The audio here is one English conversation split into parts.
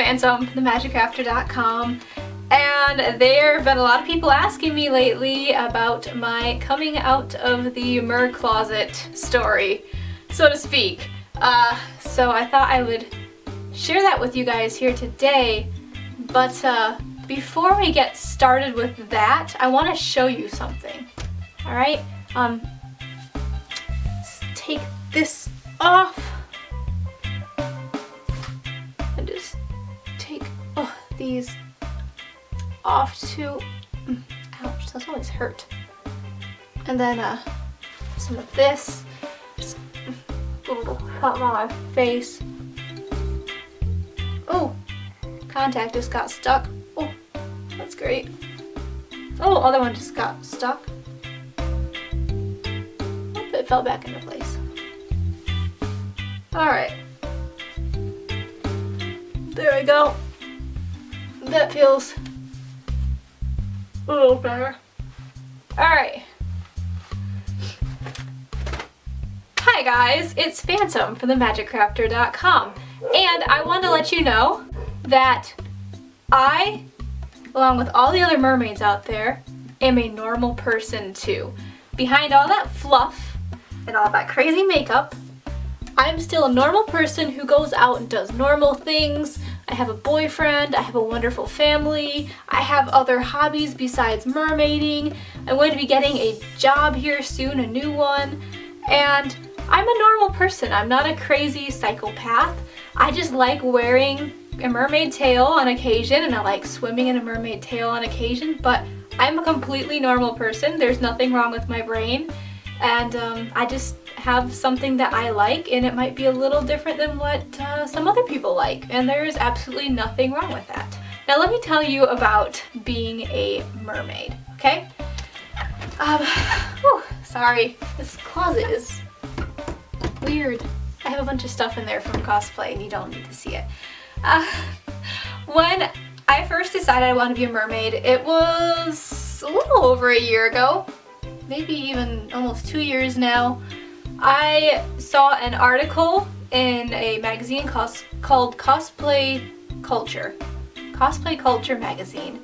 Phantom from themagicrafter.com, and there have been a lot of people asking me lately about my coming out of the mer closet story, so to speak. So I thought I would share that with you guys here today, but before we get started with that, I want to show you something. Alright? Let's take this off. And just take these off too. Ouch, those always hurt. And then some of this. Just a little hot on my face. Oh, contact just got stuck. Oh, that's great. Oh, other one just got stuck. Oh, it fell back into place. Alright. There we go. That feels a little better. Alright. Hi guys, it's Phantom from themagicrafter.com, and I want to let you know that I, along with all the other mermaids out there, am a normal person too. Behind all that fluff and all that crazy makeup, I'm still a normal person who goes out and does normal things. I have a boyfriend, I have a wonderful family, I have other hobbies besides mermaiding. I'm going to be getting a job here soon, a new one, and I'm a normal person. I'm not a crazy psychopath. I just like wearing a mermaid tail on occasion, and I like swimming in a mermaid tail on occasion, but I'm a completely normal person. There's nothing wrong with my brain, and I just have something that I like, and it might be a little different than what some other people like, and there is absolutely nothing wrong with that. Now let me tell you about being a mermaid, okay? Sorry, this closet is weird. I have a bunch of stuff in there from cosplay and you don't need to see it. When I first decided I wanted to be a mermaid, it was a little over a year ago, maybe even almost 2 years now. I saw an article in a magazine called Cosplay Culture magazine,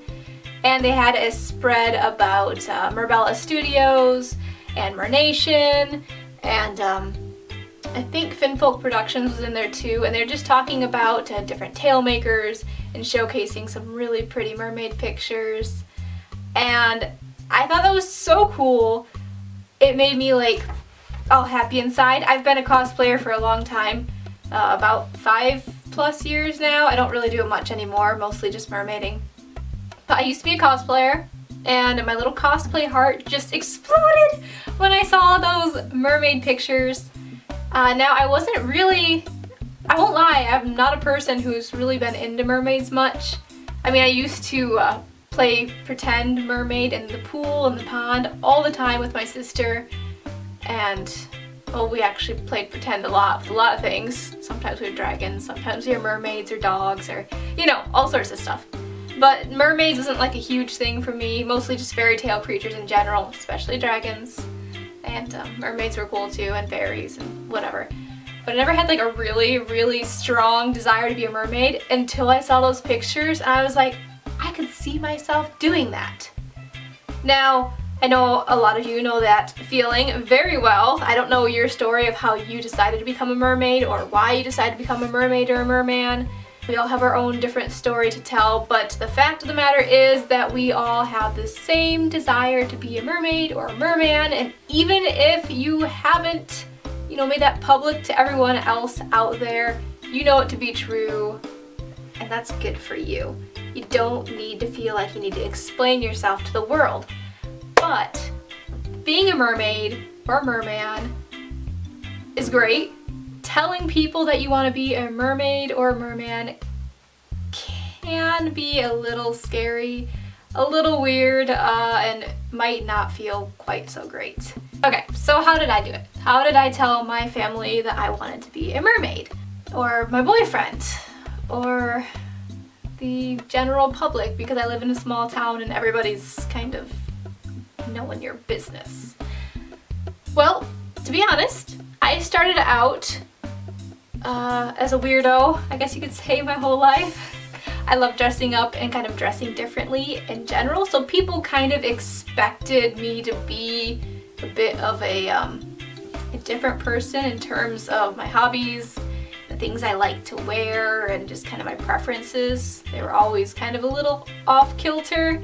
and they had a spread about Merbella Studios and Mer Nation, and I think Finfolk Productions was in there too, and they're just talking about different tail makers and showcasing some really pretty mermaid pictures, and I thought that was so cool. It made me like all happy inside. I've been a cosplayer for a long time, about 5+ years now. I don't really do it much anymore, mostly just mermaiding. But I used to be a cosplayer, and my little cosplay heart just exploded when I saw those mermaid pictures. Now I wasn't really, I won't lie, I'm not a person who's really been into mermaids much. I mean, I used to play pretend mermaid in the pool and the pond all the time with my sister, and well, we actually played pretend a lot with a lot of things. Sometimes we were dragons, sometimes we were mermaids or dogs, or you know, all sorts of stuff. But mermaids isn't like a huge thing for me, mostly just fairy tale creatures in general, especially dragons. And mermaids were cool too, and fairies and whatever. But I never had like a really, really strong desire to be a mermaid until I saw those pictures, and I was like, I could see myself doing that. Now, I know a lot of you know that feeling very well. I don't know your story of how you decided to become a mermaid or why you decided to become a mermaid or a merman. We all have our own different story to tell, but the fact of the matter is that we all have the same desire to be a mermaid or a merman, and even if you haven't, you know, made that public to everyone else out there, you know it to be true, and that's good for you. You don't need to feel like you need to explain yourself to the world. But being a mermaid or a merman is great. Telling people that you want to be a mermaid or a merman can be a little scary, a little weird, and might not feel quite so great. Okay, so how did I do it? How did I tell my family that I wanted to be a mermaid? Or my boyfriend? Or the general public, because I live in a small town and everybody's kind of knowing your business? Well, to be honest, I started out as a weirdo, I guess you could say, my whole life. I love dressing up and kind of dressing differently in general, so people kind of expected me to be a bit of a different person in terms of my hobbies, the things I like to wear, and just kind of my preferences. They were always kind of a little off kilter.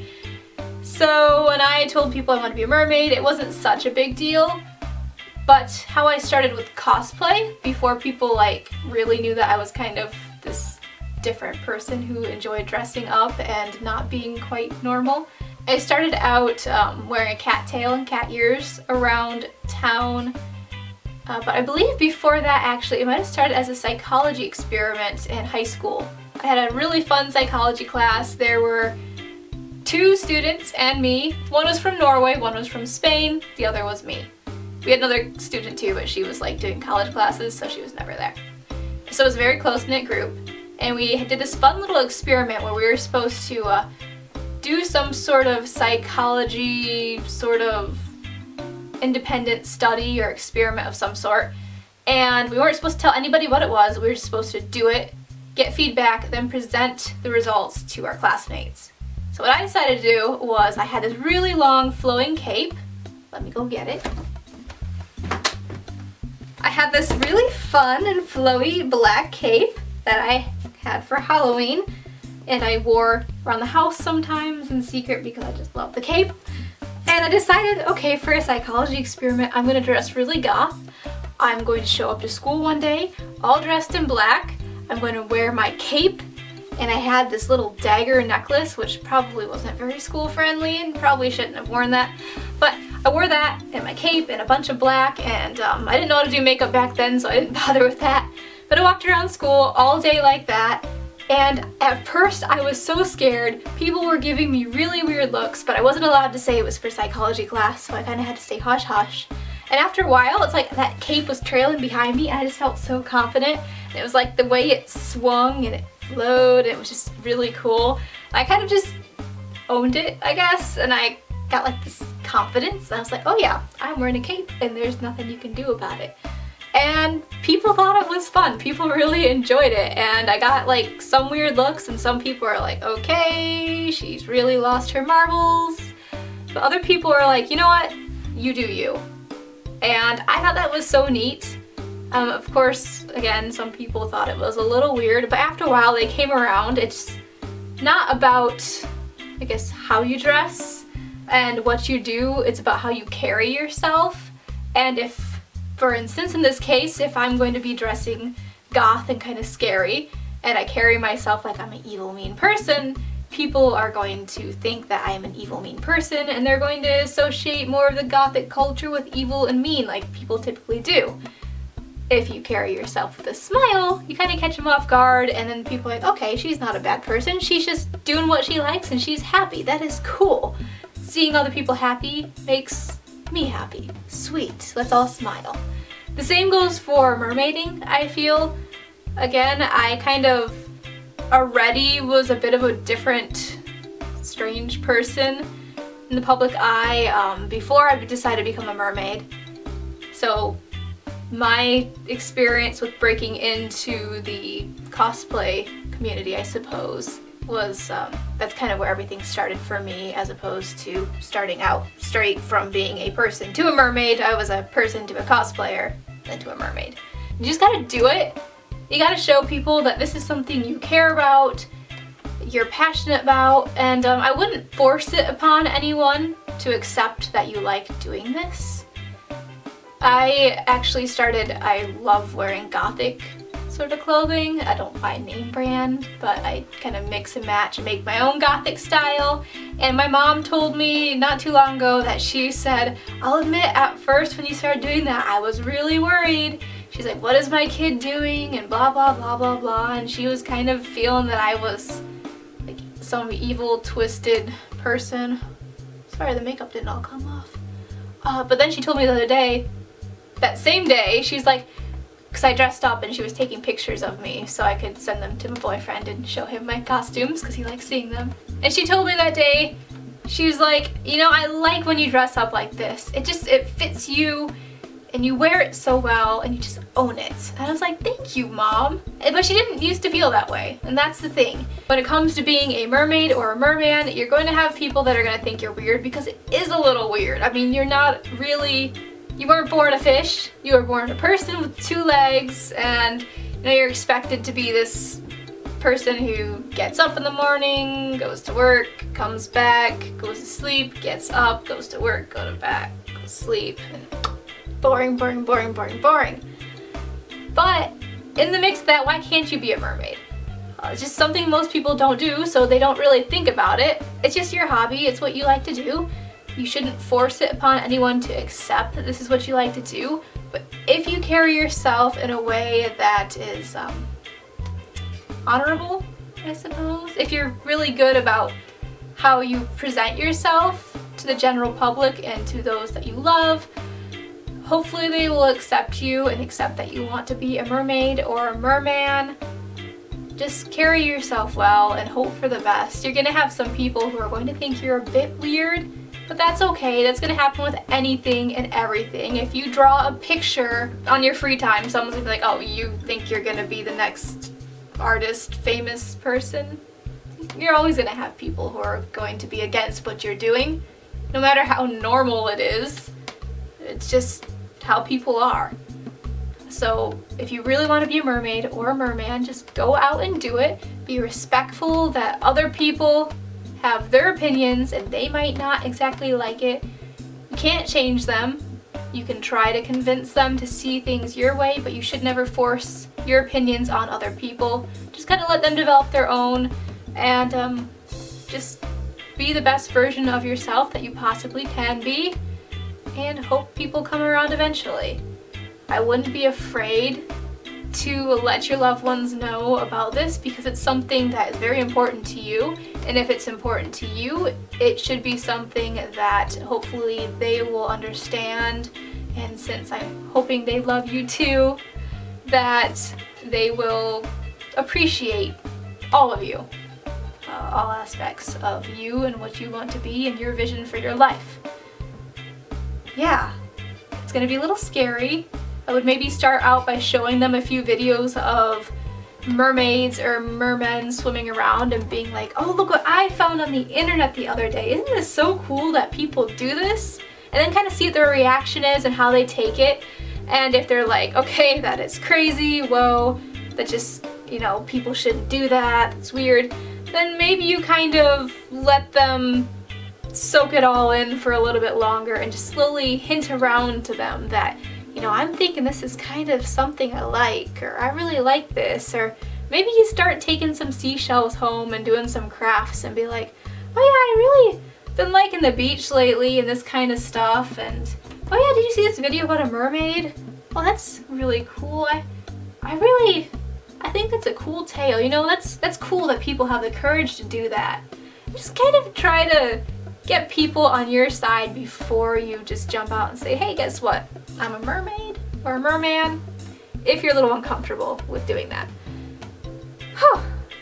So when I told people I wanted to be a mermaid, it wasn't such a big deal. But how I started with cosplay, before people like really knew that I was kind of this different person who enjoyed dressing up and not being quite normal, I started out wearing a cat tail and cat ears around town. But I believe before that, actually, it might have started as a psychology experiment in high school. I had a really fun psychology class. There were 2 students and me. One was from Norway, one was from Spain, the other was me. We had another student too, but she was like doing college classes, so she was never there. So it was a very close-knit group, and we did this fun little experiment where we were supposed to do some sort of psychology, sort of independent study or experiment of some sort, and we weren't supposed to tell anybody what it was. We were just supposed to do it, get feedback, then present the results to our classmates. So what I decided to do was, I had this really long flowing cape. Let me go get it. I had this really fun and flowy black cape that I had for Halloween, and I wore around the house sometimes in secret because I just love the cape. And I decided, okay, for a psychology experiment, I'm gonna dress really goth. I'm going to show up to school one day, all dressed in black. I'm going to wear my cape, and I had this little dagger necklace, which probably wasn't very school friendly and probably shouldn't have worn that. But I wore that and my cape and a bunch of black, and I didn't know how to do makeup back then, so I didn't bother with that. But I walked around school all day like that, and at first I was so scared. People were giving me really weird looks, but I wasn't allowed to say it was for psychology class, so I kind of had to stay hush hush. And after a while, it's like that cape was trailing behind me, and I just felt so confident. And it was like the way it swung and it flowed, it was just really cool. I kind of just owned it, I guess, and I got like this confidence. I was like, oh yeah, I'm wearing a cape and there's nothing you can do about it. And people thought it was fun. People really enjoyed it, and I got like some weird looks, and some people are like, okay, she's really lost her marbles. But other people are like, you know what, you do you. And I thought that was so neat. Of course, again, some people thought it was a little weird, but after a while they came around. It's not about, I guess, how you dress and what you do, it's about how you carry yourself. And if, for instance, in this case, if I'm going to be dressing goth and kind of scary, and I carry myself like I'm an evil, mean person, people are going to think that I am an evil, mean person, and they're going to associate more of the gothic culture with evil and mean, like people typically do. If you carry yourself with a smile, you kind of catch them off guard, and then people are like, okay, she's not a bad person, she's just doing what she likes and she's happy. That is cool. Seeing other people happy makes me happy. Sweet, let's all smile. The same goes for mermaiding, I feel. Again, I kind of already was a bit of a different, strange person in the public eye before I decided to become a mermaid. So my experience with breaking into the cosplay community, I suppose, was that's kind of where everything started for me, as opposed to starting out straight from being a person to a mermaid. I was a person to a cosplayer, then to a mermaid. You just gotta do it. You gotta show people that this is something you care about, you're passionate about, and I wouldn't force it upon anyone to accept that you like doing this. I actually I love wearing gothic sort of clothing. I don't buy name brand, but I kind of mix and match and make my own gothic style. And my mom told me not too long ago that she said, I'll admit at first when you started doing that, I was really worried. She's like, what is my kid doing? And blah, blah, blah, blah, blah. And she was kind of feeling that I was like some evil, twisted person. Sorry, the makeup didn't all come off. But then she told me the other day, that same day, she's like, because I dressed up and she was taking pictures of me so I could send them to my boyfriend and show him my costumes because he likes seeing them. And she told me that day, she was like, you know, I like when you dress up like this. It fits you. and you wear it so well and you just own it. And I was like, thank you, Mom. But she didn't used to feel that way, and that's the thing. When it comes to being a mermaid or a merman, you're going to have people that are going to think you're weird, because it is a little weird. I mean, you're not really, you weren't born a fish, you were born a person with 2 legs, and you know, you're expected to be this person who gets up in the morning, goes to work, comes back, goes to sleep, gets up, goes to work, goes back, goes to sleep, and boring, boring, boring, boring, boring. But in the mix of that, why can't you be a mermaid? It's just something most people don't do, so they don't really think about it. It's just your hobby, it's what you like to do. You shouldn't force it upon anyone to accept that this is what you like to do. But if you carry yourself in a way that is honorable, I suppose, if you're really good about how you present yourself to the general public and to those that you love, hopefully they will accept you and accept that you want to be a mermaid or a merman. Just carry yourself well and hope for the best. You're gonna have some people who are going to think you're a bit weird, but that's okay. That's gonna happen with anything and everything. If you draw a picture on your free time, someone's gonna be like, oh, you think you're gonna be the next artist, famous person? You're always gonna have people who are going to be against what you're doing, no matter how normal it is. It's just how people are. So if you really want to be a mermaid or a merman, just go out and do it. Be respectful that other people have their opinions and they might not exactly like it. You can't change them. You can try to convince them to see things your way, but you should never force your opinions on other people. Just kind of let them develop their own, and just be the best version of yourself that you possibly can be, and hope people come around eventually. I wouldn't be afraid to let your loved ones know about this, because it's something that is very important to you, and if it's important to you, it should be something that hopefully they will understand, and since I'm hoping they love you too, that they will appreciate all of you, all aspects of you and what you want to be and your vision for your life. Yeah, it's gonna be a little scary. I would maybe start out by showing them a few videos of mermaids or mermen swimming around and being like, oh, look what I found on the internet the other day. Isn't this so cool that people do this? And then kind of see what their reaction is and how they take it. And if they're like, okay, that is crazy, whoa, that just, you know, people shouldn't do that, it's weird, then maybe you kind of let them soak it all in for a little bit longer and just slowly hint around to them that, you know, I'm thinking this is kind of something I like, or I really like this, or maybe you start taking some seashells home and doing some crafts and be like, oh yeah, I really been liking the beach lately and this kind of stuff, and oh yeah, did you see this video about a mermaid? Well, that's really cool. I think that's a cool tale. You know, that's cool that people have the courage to do that. Just kind of try to get people on your side before you just jump out and say, hey, guess what? I'm a mermaid or a merman, if you're a little uncomfortable with doing that.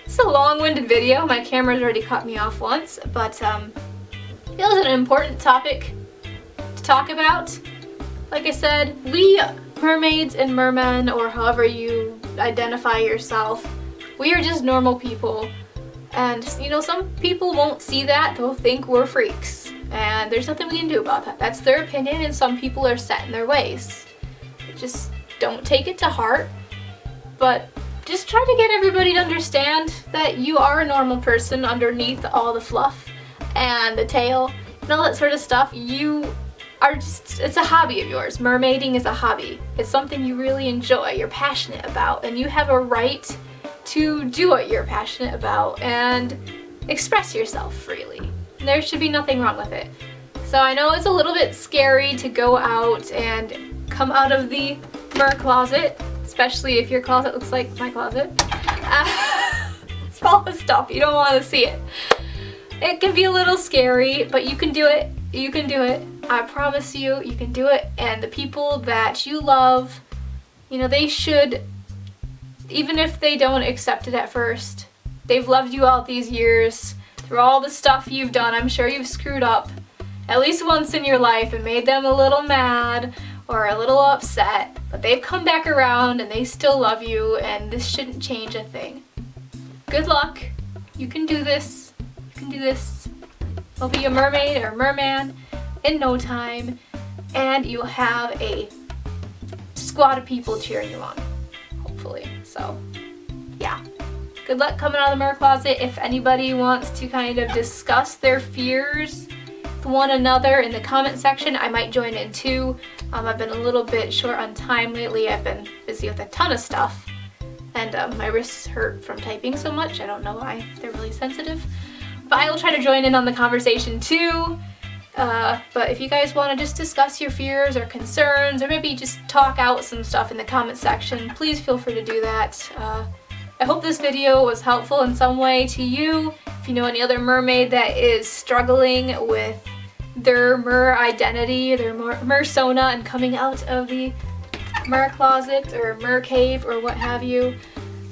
It's a long-winded video. My camera's already cut me off once, but it was an important topic to talk about. Like I said, we mermaids and mermen, or however you identify yourself, we are just normal people. And, you know, some people won't see that. They'll think we're freaks. And there's nothing we can do about that. That's their opinion, and some people are set in their ways. Just don't take it to heart. But just try to get everybody to understand that you are a normal person underneath all the fluff and the tail and all that sort of stuff. You are just, it's a hobby of yours. Mermaiding is a hobby. It's something you really enjoy, you're passionate about, and you have a right to do what you're passionate about and express yourself freely. There should be nothing wrong with it. So I know it's a little bit scary to go out and come out of the mer closet, especially if your closet looks like my closet. It's full of stuff, you don't want to see it. It can be a little scary, but you can do it. You can do it. I promise you, you can do it. And the people that you love, you know, they should, even if they don't accept it at first, they've loved you all these years, through all the stuff you've done. I'm sure you've screwed up at least once in your life and made them a little mad, or a little upset, but they've come back around and they still love you, and this shouldn't change a thing. Good luck. You can do this. You can do this. You'll be a mermaid or merman in no time, and you'll have a squad of people cheering you on, hopefully. So, yeah. Good luck coming out of the mer closet. If anybody wants to kind of discuss their fears with one another in the comment section, I might join in too. I've been a little bit short on time lately. I've been busy with a ton of stuff, and my wrists hurt from typing so much. I don't know why. They're really sensitive. But I will try to join in on the conversation too. But if you guys want to just discuss your fears or concerns, or maybe just talk out some stuff in the comment section, please feel free to do that. I hope this video was helpful in some way to you. If you know any other mermaid that is struggling with their mer identity, their mersona, and coming out of the mer closet or mer cave or what have you,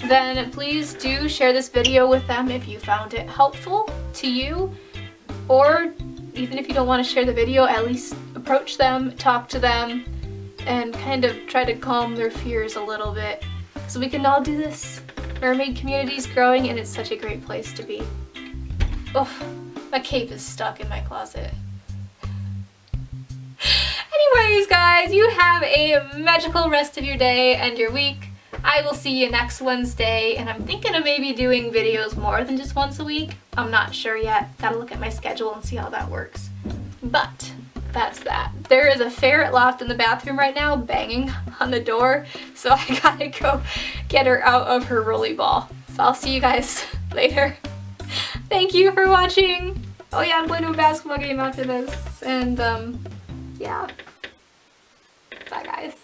then please do share this video with them if you found it helpful to you. Or even if you don't want to share the video, at least approach them, talk to them, and kind of try to calm their fears a little bit, so we can all do this. Mermaid community is growing, and it's such a great place to be. Oof, my cape is stuck in my closet. Anyways, guys, you have a magical rest of your day and your week. I will see you next Wednesday, and I'm thinking of maybe doing videos more than just once a week. I'm not sure yet. Gotta look at my schedule and see how that works. But that's that. There is a ferret locked in the bathroom right now, banging on the door, so I gotta go get her out of her rolly ball. So I'll see you guys later. Thank you for watching. Oh yeah, I'm going to a basketball game after this, and yeah. Bye, guys.